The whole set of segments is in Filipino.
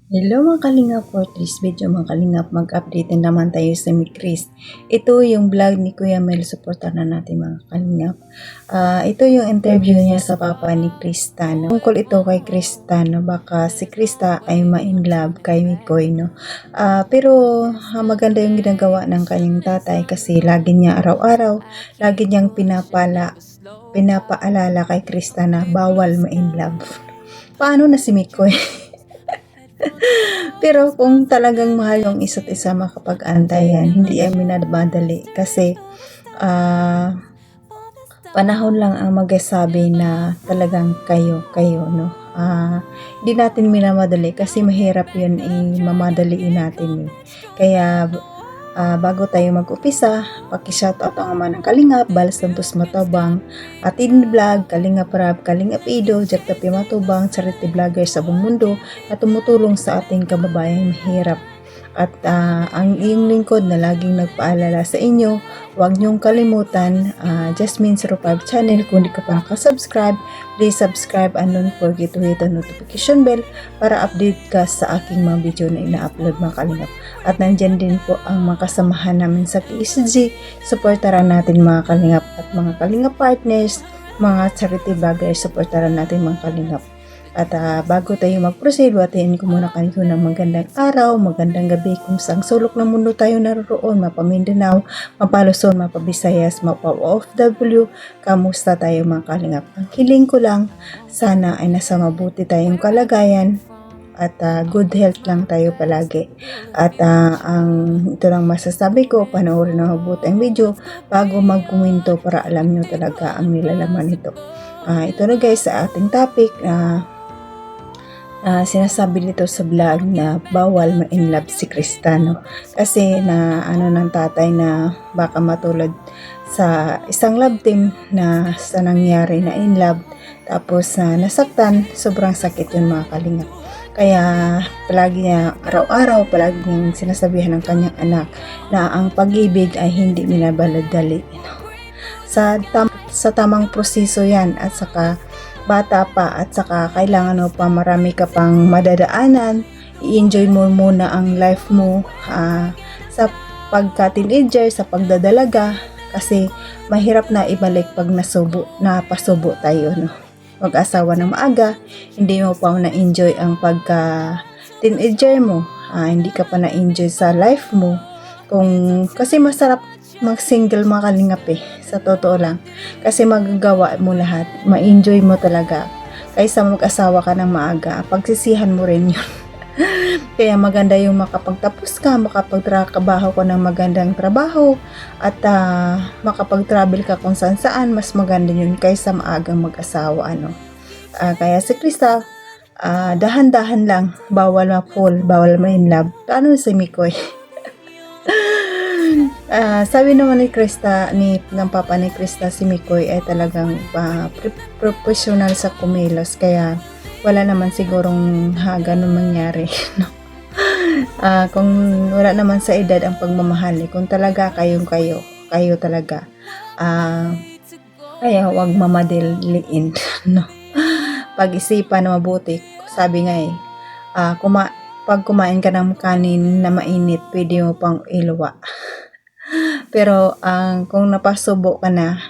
Hello mga Kalingap, for this video mga Kalingap, mag-update na naman tayo sa Mi Chris. Ito yung vlog ni Kuya Mel, supportan na natin mga Kalingap. Ito yung interview niya sa papa ni Krista. No? Tungkol ito kay Krista, no? Baka si Krista ay ma-in love kay Mikoy. No? Pero maganda yung ginagawa ng kanyang tatay kasi lagi niya araw-araw, lagi niyang pinapaalala kay Krista na bawal ma-in love. Paano na si Mikoy? Pero kung talagang mahal yung isa't isa, makapag-antayan, hindi ay minadmadali kasi ah, panahon lang ang magsasabi na talagang kayo, no? Hindi natin minamadali kasi mahirap yun mamadaliin natin eh. Kaya bago tayo mag-upisa, paki-shoutout ang ama ng Kalingap, Bal Santos Matubang, Atin Vlog, Kalingap Rab, Kalingap Ido, Jack Tapi Matubang, charity vlogger sa buong mundo na tumutulong sa ating kababayang mahirap. At ang iyong lingkod na laging nagpaalala sa inyo, huwag niyong kalimutan, Jasmine05 channel. Kung di ka pa nakasubscribe, please subscribe and don't forget to hit the notification bell para update ka sa aking mga video na ina-upload mga Kalingap. At nandyan din po ang mga kasamahan namin sa PSG. Supportaran natin mga Kalingap at mga Kalingap partners, mga charity vloggers, supportaran natin mga Kalingap. At bago tayo mag-proceed, watiin ko muna kayo ng magandang araw, magandang gabi kung saan sulok ng mundo tayo naroon, mapa Mindanao, mapa Luzon, mapa Visayas, mapa OFW, kamusta tayo mga Kalingap. Ang hiling ko lang, sana ay nasa mabuti tayong kalagayan at good health lang tayo palagi. At ito lang masasabi ko, panoorin na mabuti ang video bago magkomento para alam nyo talaga ang nilalaman nito. Ito na guys sa ating topic sinasabi nito sa vlog na bawal ma-in love si Kristano kasi na ng tatay na baka matulad sa isang love team na sa nangyari na in love tapos nasaktan, sobrang sakit yun mga Kalingap. Kaya palagi niya araw-araw palagi niyang sinasabihan ng kanyang anak na ang pag-ibig ay hindi minabaladali. Sa tamang proseso yan at saka bata pa at saka kailangan pa marami ka pang madadaanan. I-enjoy mo muna ang life mo sa pagka-teenager, sa pagdadalaga kasi mahirap na ibalik pag napasubo tayo, no? Mag-asawa na maaga, hindi mo pa na-enjoy ang pagka-teenager mo, hindi ka pa na-enjoy sa life mo kasi masarap mag-single mga Kalingap sa totoo lang. Kasi magagawa mo lahat, ma-enjoy mo talaga. Kaysa mag-asawa ka ng maaga, pagsisihan mo rin yun. Kaya maganda yung makapagtapos ka, makapagtrabaho ka ng magandang trabaho, at makapag-travel ka kung saan, mas maganda yun kaysa maagang mag-asawa. Kaya si Krista, dahan-dahan lang, bawal ma-fall, bawal ma-in love. Ano si Mikoy? Sabi naman ni Krista, ng papa ni Krista, si Mikoy ay talagang professional sa kumilos, kaya wala naman sigurong ganun mangyari. No? Kung wala naman sa edad ang pagmamahal, kung talaga kayo talaga, kaya wag mamadiliin. No? Pag-isipan na mabuti, sabi nga pag kumain ka ng kanin na mainit, pwede mo pang iluwa. Pero kung napasubo ka na,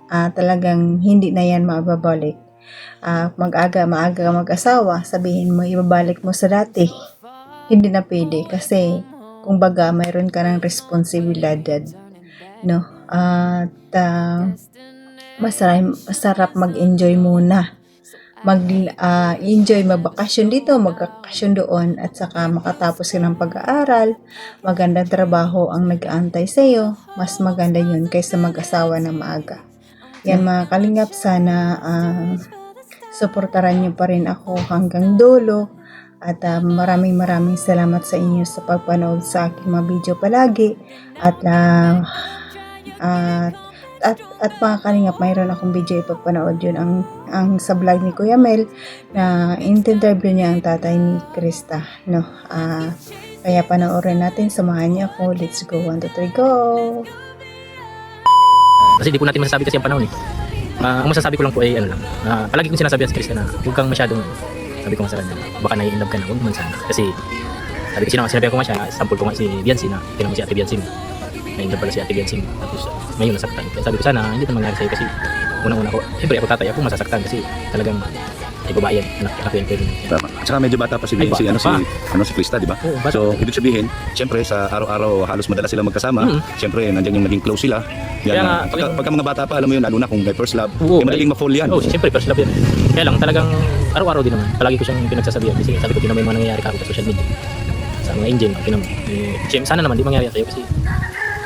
talagang hindi na yan mababalik. Maaga mag-asawa, sabihin mo ibabalik mo sa dati. Hindi na pwede kasi kung baga mayroon ka ng responsibilidad, no? At masarap mag-enjoy muna. Enjoy magbakasyon dito, magbakasyon doon, at saka makatapos ka ng pag-aaral, magandang trabaho ang nag-aantay sa iyo, mas maganda yun kaysa mag-asawa na maaga. Yan mga Kalingap, sana suportaran niyo pa rin ako hanggang dulo, at maraming salamat sa inyo sa pagpanood sa aking mga video palagi, at mga Kalingap, mayroon akong video ipapanood yun ang sa vlog ni Kuya Mel na interview niya ang tatay ni Krista, no? Kaya panoorin natin, samahan niyo ako. Let's go, 1, 2, 3, go! Kasi di po natin masasabi kasi ang panahon ang masasabi ko lang po ay palagi kong sinasabi sa Krista na huwag kang masyadong Sabi ko nga sa kanya, baka nai-inlove ka na, huwag man sana. Kasi sabi ko, sinabi ko nga siya, sample ko nga si Biancy na, tinanong si Ate Biancy mo. Na-inlove pala si Ate Biancy mo. Tapos ngayon nasaktan. Kaya sabi ko sana, hindi ito mangyari sa'yo kasi unang-una ko, siyempre ako tatay, ako masasaktan kasi talagang ay babae yan, anak ko yan. Tama. At saka medyo bata pa si Biancy, si Krista, di ba? Oo, bata. So, ibig sabihin, siyempre sa araw-araw halos madalas sila magkasama. Siyempre, nandiyan yung naging close sila. Yan, Kaya nga, pagka mga bata pa, alam mo yun, lalo na kung may first love, Oo, madaling ma-fall yan. Oo, siyempre first love yan. Kaya lang talagang araw-araw din naman. Palagi ko siyang pinagsasabihan kasi sabi ko, tinamay mo nangyayari ka ako sa social media. Sa mga engine, tinamay. Sana naman di mangyari sa'yo kasi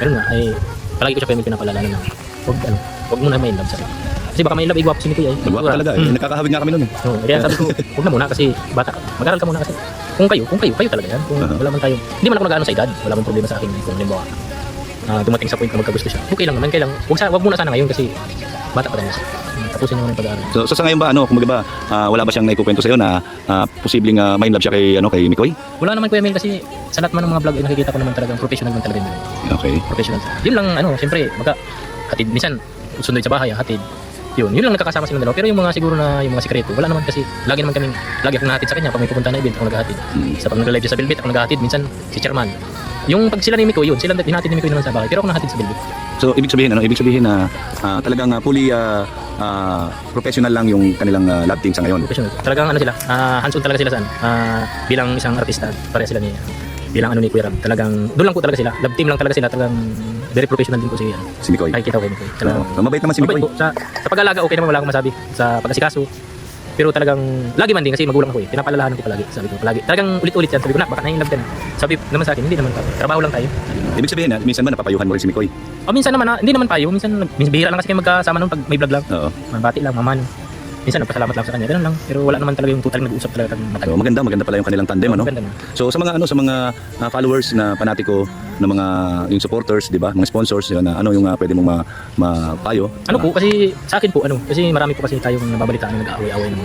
meron nga, ay palagi ko siya pinapalala na huwag mo na may love sa akin. Kasi baka may love, igwapo si Mikoy ay. Nagwapa talaga, nakakahawig nga kami nun. Oo, kaya sabi ko, huwag na muna kasi bata ka. Mag-aral ka muna kasi kung kayo talaga yan. Kung wala man tayo, hindi man ako nag-ano sa edad, wala man problema sa akin kung limbawa dumating sa point na magkagusto siya. Okay lang naman, kailang wag muna sana ngayon kasi bata pa tayo. Tapusin mo na yung pag-aaral. So sa ngayon ba, kumbaga ba, wala ba siyang naikukwento sa'yo na posibleng may love siya kay Mikoy? Wala naman Kuya Mel kasi sa lahat man ng mga vlog ay nakikita ko naman talagang professional man talaga yun. Okay. Professional. Yun lang siyempre hatid minsan sunod sa bahay, hatid. Yun lang nakakasama silang dalawa. Pero yung mga siguro na yung mga sikreto, wala naman kasi lagi akong nahatid sa kanya pag may pupunta na event ako naghahatid. Sa pag nag-live sa Bilbit ako naghahatid, minsan si Chairman. Yung pag sila ni Mikoy, sila hinatid ni Mikoy naman sa bahay, pero ako nahatid sa Bilbit. So ibig sabihin na talagang fully professional lang yung kanilang love team sa ngayon. Professional. Talagang sila, hands-on talaga sila saan. Bilang isang artista, pareha sila bilang ni Kuya Ram. Talagang doon lang po talaga sila. Love team lang talaga sila. Talagang very professional din po si Mikoy. Ay kita ko kay Mikoy. Mabait naman si Mikoy. Sa pag-alaga okay naman, wala akong masabi sa pag-asikaso. Pero talagang lagi man din kasi magulang ako pinapaalalahanan ko palagi. Sabi ko palagi. Talagang ulit-ulit yan. Sabi ko na baka na-inlove ka na. Sabi naman sa akin, hindi naman. Trabaho lang tayo. Ibig sabihin minsan ba napapayuhan mo rin si Mikoy? Minsan naman hindi naman payo. Minsan bihira lang kasi kayo magkasama nung pag may vlog lang. Oo. Mabati lang, mamano. Minsan nagpasalamat lang sa kanya, ganun lang. Pero wala naman talaga yung total nag-uusap talaga matagal. So, maganda pala yung kanilang tandem, Maganda na. So sa mga followers na panatiko na mga yung supporters, 'di ba? Mga sponsors, yun, ano yung pwede mong mapayo? Po kasi sa akin po kasi marami po kasi tayong nababalitaan na nag-aaway-aaway ng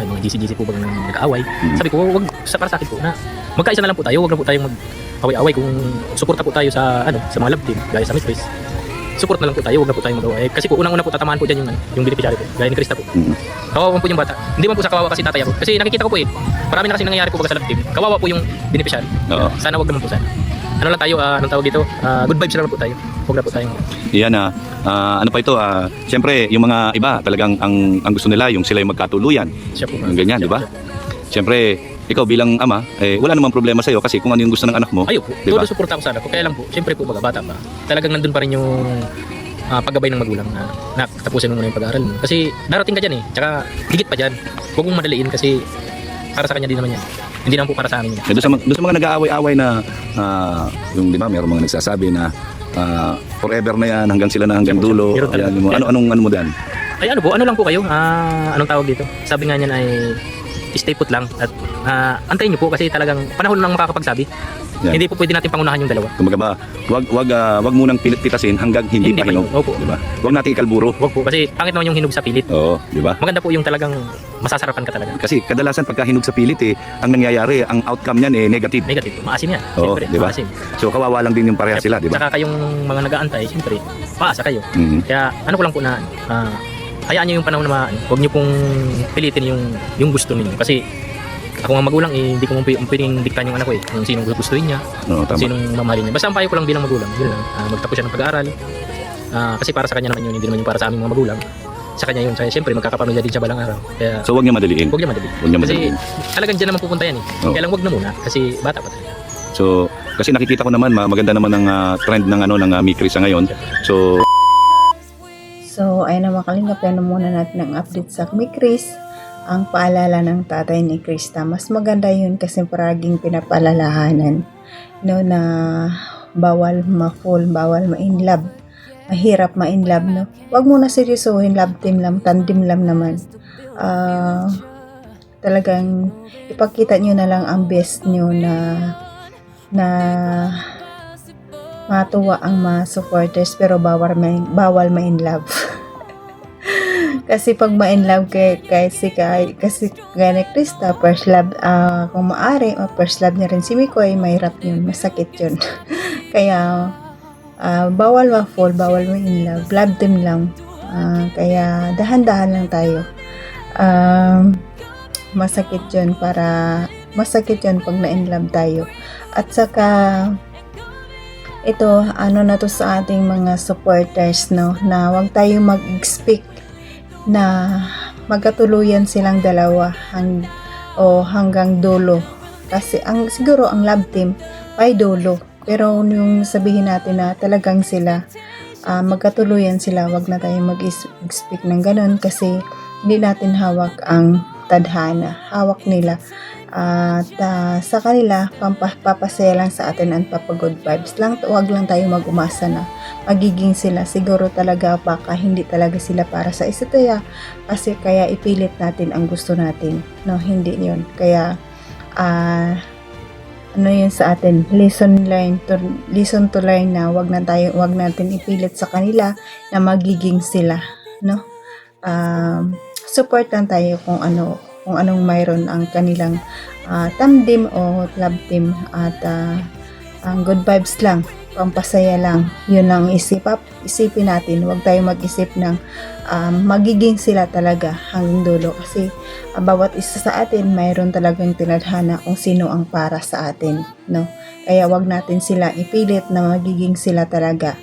mga GC po bang nag-aaway. Sabi ko, wag para sa akin po na magkaisa na lang po tayo, wag na po tayong mag-away-away kung suporta po tayo sa sa mga love team, gaya sa Miss Grace. Support na lang po tayo, wag na po tayong mag-away. Kasi po unang-una po tatamaan po diyan yung beneficiary po, gaya ni Krista po. Kawawa po yung bata. Hindi man po sa kawawa kasi tatay ako. Kasi nakikita ko po marami na kasi nangyayari po sa love team. Kawawa po yung beneficiary. Sana wag naman po sana. Ano lang tayo, anong tawag dito? Good vibes lang po tayo. Huwag na po tayong Iyan ano pa ito, siyempre yung mga iba talagang ang gusto nila yung sila yung magkatuluyan. siya po. Yung ganyan, di ba? Siyempre, ikaw bilang ama, wala namang problema sa'yo kasi kung ano yung gusto ng anak mo. Ayo po, diba? todo suporta ko sana po. Kaya lang po, siyempre po bata pa. Talagang nandun pa rin yung paggabay ng magulang na tapusin mo muna yung pag-aaral mo. Kasi darating ka dyan tsaka higit pa dyan. Huwag mong madaliin kasi para sa kanya din naman yan. Hindi naman po para sa amin yan. Doon sa mga nag-aaway-aaway na yung di ba, mayroong mga nagsasabi na forever na yan, hanggang sila na hanggang dulo. Ayan, anong mo dyan? Ay ano lang po kayo? Anong tawag dito? Sabi nga niyan ay stay put lang at antayin niyo po kasi talagang panahon lang makakapagsabi. Yan. Hindi po pwede natin pangunahan yung dalawa. Kumbaga ba, wag munang pilit-pitasin hanggang hindi pa hinog. Opo. Di ba? Wag natin ikalburo. Wag po kasi pangit naman yung hinog sa pilit. Oo, di ba? Maganda po yung talagang masasarapan ka talaga. Kasi kadalasan pagka hinog sa pilit ang nangyayari, ang outcome niyan negative. Negative. Maasim yan. Oo, Siyempre, di ba? maasim. So kawawa lang din yung pareha sila, di ba? Saka kayong mga nag-aantay, siyempre, paasa kayo. Kaya ano ko lang po na hayaan niyo yung panahon na huwag niyo pong pilitin yung gusto niyo kasi ako nga magulang hindi ko pwedeng diktahan yung anak ko kung sinong gustuhin niya, sinong mamahalin niya. Basta ang payo ko lang bilang magulang, yun lang, magtapos siya ng pag-aaral. Kasi para sa kanya naman yun, hindi naman yung para sa aming mga magulang. Sa kanya yun, siyempre magkakapamilya din siya balang araw. Kaya so wag niya madaliin. Huwag niya madaliin. Kasi talagang dyan naman pupunta yan Kaya lang wag na muna kasi bata pa tayo. So kasi nakikita ko naman maganda naman ang trend ng ng Mikris sa ngayon. So ayun na mga kalingap, yan na muna natin ang update sa Mikris. Ang paalala ng tatay ni Krista, mas maganda yun kasi paraging pinapalalahanan na bawal ma-fall, bawal ma-inlove, mahirap ma-inlove wag mo na seryosohin, love team lang, tandem lang naman. Talagang ipakita nyo na lang ang best nyo na matuwa ang mga supporters pero bawal ma-inlove. Kasi pag ma-inlove kasi gani Krista, first love, kung maaari, first love niya rin si Mikoy, mahirap yun, masakit yun. Kaya, bawal ma-fall, bawal ma-inlove, love team lang. Kaya, dahan-dahan lang tayo. masakit yun pag na-inlove tayo. At saka ito, ano na to sa ating mga supporters, no, na wag tayong mag-expect na magkatuluyan silang dalawa hanggang dulo. Kasi siguro ang love team ay dulo. Pero yung sabihin natin na talagang sila magkatuluyan sila, wag na tayong mag-expect ng ganun kasi hindi natin hawak ang tadhana. Hawak nila. At sa kanila, papasaya lang sa atin ang papagood vibes lang. Wag lang tayo mag-umasa na magiging sila. Siguro talaga baka hindi talaga sila para sa isa't isa, kasi kaya ipilit natin ang gusto natin, no? Hindi yun. Kaya ano yun sa atin, listen to learn na wag natin ipilit sa kanila na magiging sila, no? Support lang tayo kung anong mayroon ang kanilang tandem o love team, at ang good vibes lang, pampasaya lang, yun ang isipin natin. Huwag tayo mag-isip ng magiging sila talaga hanggang dulo, kasi bawat isa sa atin mayroon talagang tinadhana kung sino ang para sa atin, no? Kaya wag natin sila ipilit na magiging sila talaga,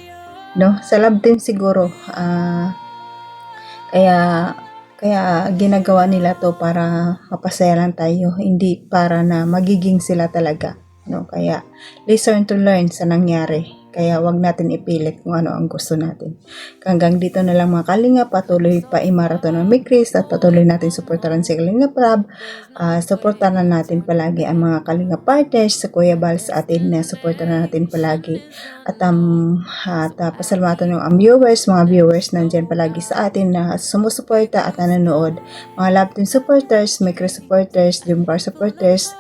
no? Sa love team siguro kaya ginagawa nila to para mapasaya lang tayo, hindi para na magiging sila talaga, no? Kaya listen to learn sa nangyari. Kaya wag natin ipilit kung ano ang gusto natin. Hanggang dito na lang mga Kalinga, patuloy pa i-marathon ng May Chris at patuloy natin suportahan si Kalinga Prab. Suportahan natin palagi ang mga Kalinga partners sa Kuya Bal sa atin, na suportahan natin palagi. At pasalamatan ng mga viewers nandyan palagi sa atin na sumusuporta at nanonood. Mga love team supporters, May Chris supporters, Jumbar supporters,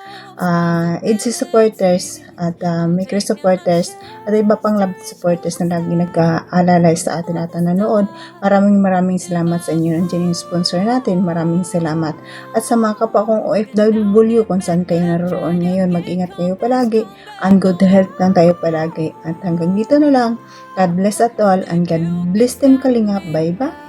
EDC supporters, at May Chris supporters, at iba pang love supporters na lagi nag-aalalay sa atin at nanonood. Maraming salamat sa inyo. Nandiyan yung sponsor natin. Maraming salamat. At sa mga kapwa kong OFW kung saan kayo naroon ngayon, mag-ingat kayo palagi. And good health lang tayo palagi. At hanggang dito na lang. God bless at all, and God bless Team Kalingap. Bye bye.